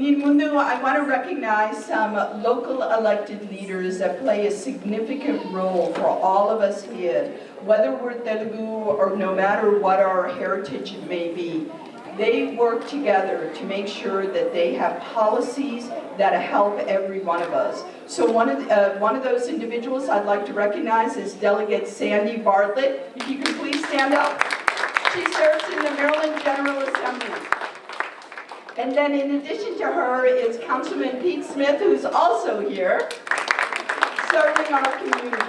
Mundu, I want to recognize some local elected leaders that play a significant role for all of us here, whether we're Telugu or no matter what our heritage may be. They work together to make sure that they have policies that help every one of us. So one of those individuals I'd like to recognize is Delegate Sandy Bartlett. If you could please stand up. She serves in the Maryland General Assembly. And then in addition to her is Councilman Pete Smith, who's also here, serving our community.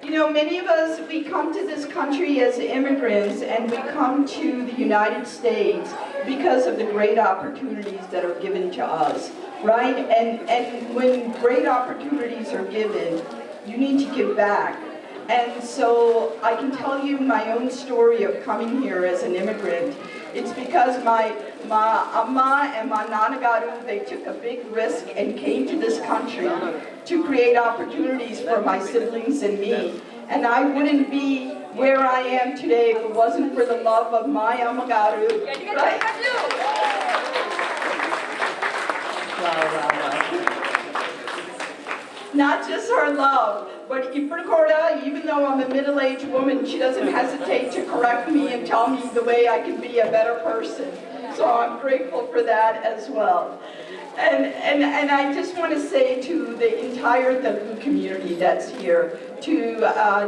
You know, many of us, we come to this country as immigrants, and we come to the United States because of the great opportunities that are given to us, right? And when great opportunities are given, you need to give back. And so I can tell you my own story of coming here as an immigrant. It's because my amma and my nanagaru, they took a big risk and came to this country to create opportunities for my siblings and me. And I wouldn't be where I am today if it wasn't for the love of my ammagaru. Right? Not just her love, but Iprakorda, even though I'm a middle-aged woman, she doesn't hesitate to correct me and tell me the way I can be a better person. So I'm grateful for that as well. And I just want to say to the entire Telugu community that's here, to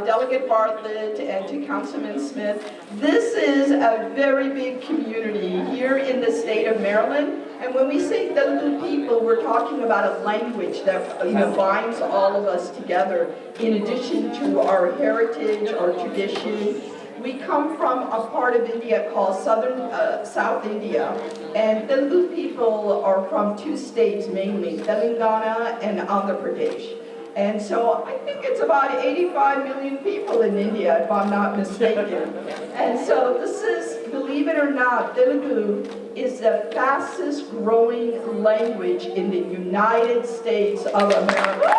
Delegate Bartlett and to Councilman Smith, this is a very big community here in the state of Maryland. And when we say Telugu people, we're talking about a language that binds all of us together. In addition to our heritage, our tradition, we come from a part of India called South India, and Telugu people are from two states mainly, Telangana and Andhra Pradesh. And so I think it's about 85 million people in India, if I'm not mistaken. And so this is, believe it or not, Telugu is the fastest growing language in the United States of America.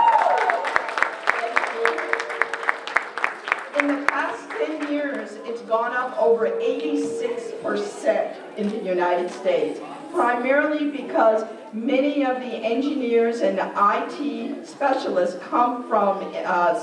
In the past 10 years, it's gone up over 86% in the United States, primarily because many of the engineers and IT specialists come from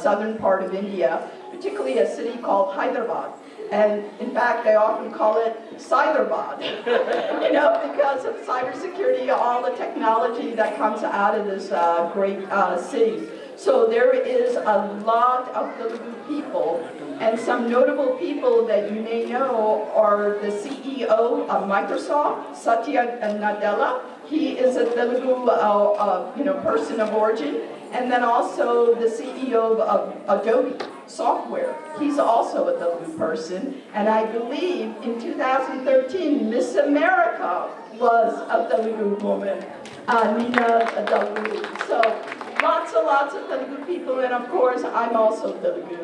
southern part of India, particularly a city called Hyderabad. And in fact, they often call it Cyberbad, because of cybersecurity, all the technology that comes out of this great city. So there is a lot of Telugu people, and some notable people that you may know are the CEO of Microsoft, Satya Nadella. He is a Telugu person of origin, and then also the CEO of Adobe Software. He's also a Telugu person, and I believe in 2013, Miss America was a Telugu woman, Nina Telugu. So lots of Telugu people, and of course, I'm also Telugu.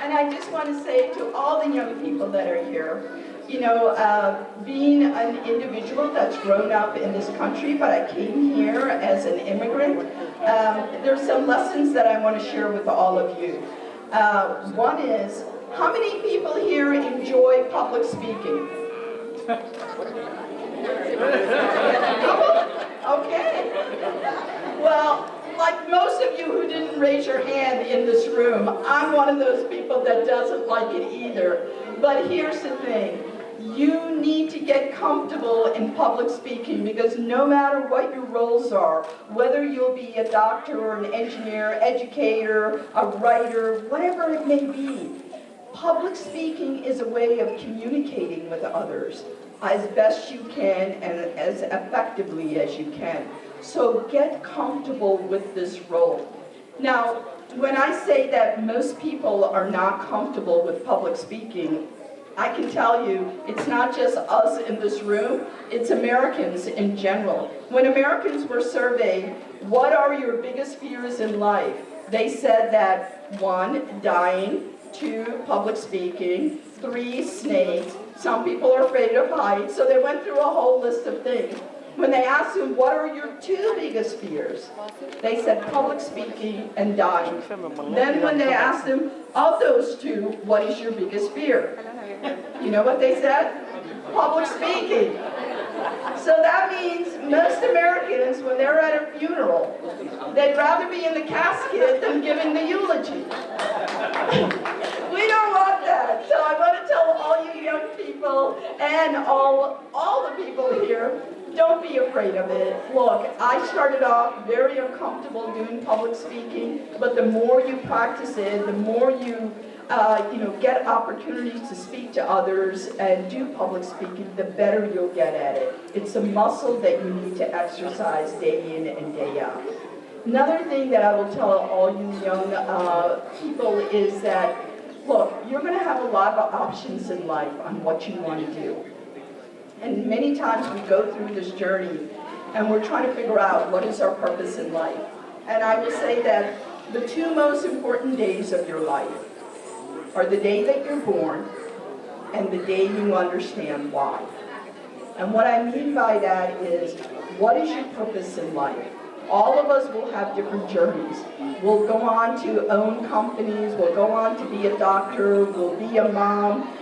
And I just want to say to all the young people that are here, being an individual that's grown up in this country, but I came here as an immigrant, there's some lessons that I want to share with all of you. One is, how many people here enjoy public speaking? Okay. Well, like most of you who didn't raise your hand in this room, I'm one of those people that doesn't like it either. But here's the thing. You need to get comfortable in public speaking, because no matter what your roles are, whether you'll be a doctor or an engineer, educator, a writer, whatever it may be, public speaking is a way of communicating with others as best you can and as effectively as you can. So get comfortable with this role. Now, when I say that most people are not comfortable with public speaking, I can tell you it's not just us in this room, it's Americans in general. When Americans were surveyed, what are your biggest fears in life? They said that 1, dying, 2, public speaking, 3, snakes. Some people are afraid of heights, so they went through a whole list of things. When they asked them, what are your 2 biggest fears? They said public speaking and dying. Then when they asked them, of those 2, what is your biggest fear? You know what they said? Public speaking. So that means most Americans, when they're at a funeral, they'd rather be in the casket than giving the eulogy. We don't want that. So I want to tell all you young people and all the people here, don't be afraid of it. Look, I started off very uncomfortable doing public speaking, but the more you practice it, the more you get opportunities to speak to others and do public speaking, the better you'll get at it. It's a muscle that you need to exercise day in and day out. Another thing that I will tell all you young people is that, look, you're going to have a lot of options in life on what you want to do. And many times we go through this journey and we're trying to figure out what is our purpose in life. And I will say that the two most important days of your life are the day that you're born and the day you understand why. And what I mean by that is, what is your purpose in life? All of us will have different journeys. We'll go on to own companies, we'll go on to be a doctor, we'll be a mom,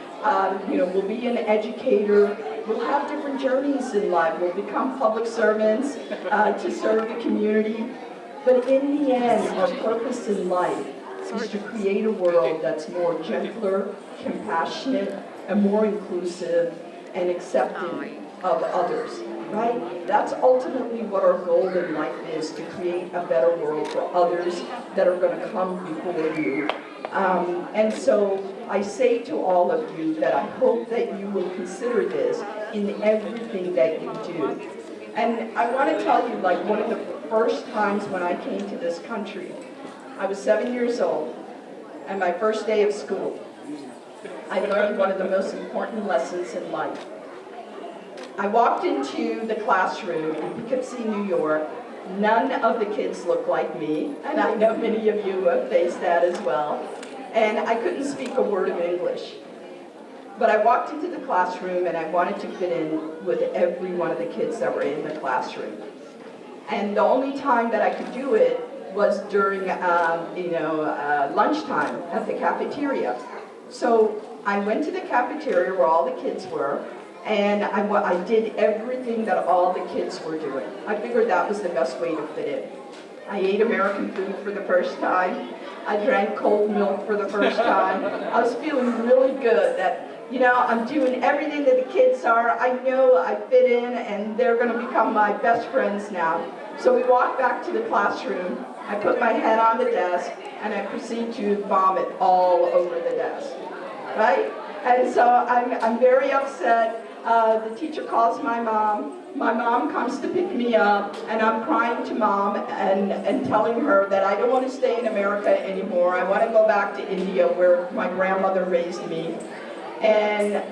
we'll be an educator. We'll have different journeys in life. We'll become public servants to serve the community. But in the end, our purpose in life is to create a world that's more gentler, compassionate, and more inclusive and accepting of others, right? That's ultimately what our goal in life is, to create a better world for others that are going to come before you. And so I say to all of you that I hope that you will consider this in everything that you do. And I want to tell you, like, one of the first times when I came to this country, I was 7 years old, and my first day of school, I learned one of the most important lessons in life. I walked into the classroom in Poughkeepsie, New York. None of the kids looked like me, and I know many of you have faced that as well. And I couldn't speak a word of English. But I walked into the classroom and I wanted to fit in with every one of the kids that were in the classroom. And the only time that I could do it was during lunchtime at the cafeteria. So I went to the cafeteria where all the kids were, and I did everything that all the kids were doing. I figured that was the best way to fit in. I ate American food for the first time. I drank cold milk for the first time. I was feeling really good that, I'm doing everything that the kids are. I know I fit in, and they're going to become my best friends now. So we walked back to the classroom. I put my head on the desk, and I proceed to vomit all over the desk, right? And so I'm very upset. The teacher calls my mom. My mom comes to pick me up, and I'm crying to mom and telling her that I don't want to stay in America anymore. I want to go back to India where my grandmother raised me. And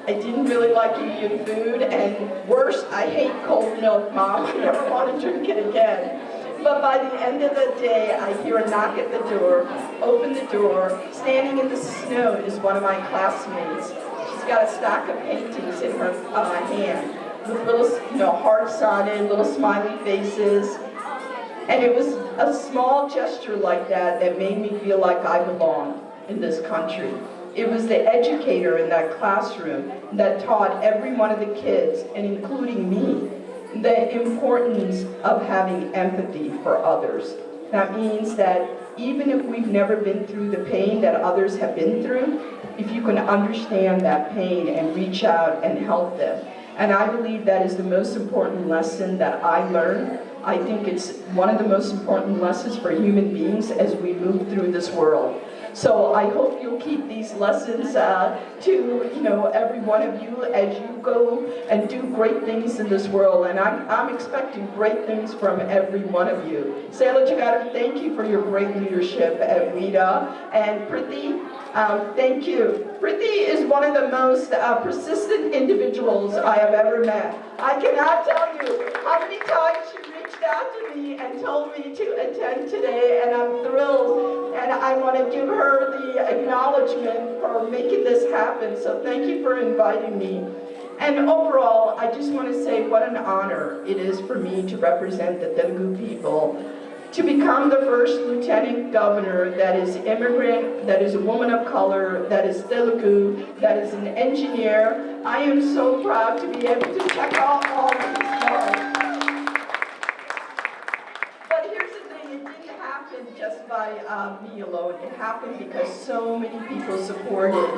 I didn't really like Indian food, and worse, I hate cold milk, Mom. I never want to drink it again. But by the end of the day, I hear a knock at the door, open the door. Standing in the snow is one of my classmates. She's got a stack of paintings in her hand with little, hearts on it, little smiley faces. And it was a small gesture like that that made me feel like I belonged in this country. It was the educator in that classroom that taught every one of the kids, and including me, the importance of having empathy for others. That means that even if we've never been through the pain that others have been through, if you can understand that pain and reach out and help them. And I believe that is the most important lesson that I learned. I think it's one of the most important lessons for human beings as we move through this world. So I hope you'll keep these lessons to every one of you as you go and do great things in this world. And I'm expecting great things from every one of you. Sayla Chagata, thank you for your great leadership at WIDA. And Priti, thank you. Priti is one of the most persistent individuals I have ever met. I cannot tell you how many times she reached out to me and told me to attend today, and I'm thrilled. And I want to give her the acknowledgement for making this happen. So thank you for inviting me. And overall, I just want to say what an honor it is for me to represent the Telugu people to become the first lieutenant governor that is immigrant, that is a woman of color, that is Telugu, that is an engineer. I am so proud to be able to check off all of these marks. But here's the thing, it didn't happen just by me alone. It happened because so many people supported,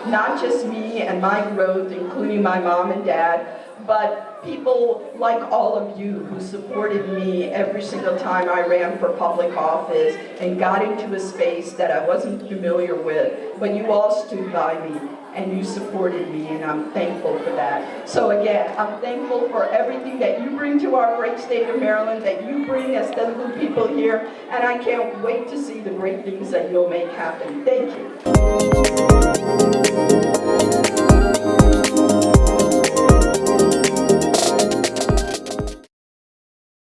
not just me and my growth, including my mom and dad, but people like all of you who supported me every single time I ran for public office and got into a space that I wasn't familiar with. But you all stood by me and you supported me, and I'm thankful for that. So again, I'm thankful for everything that you bring to our great state of Maryland, that you bring as Telugu people here, and I can't wait to see the great things that you'll make happen. Thank you.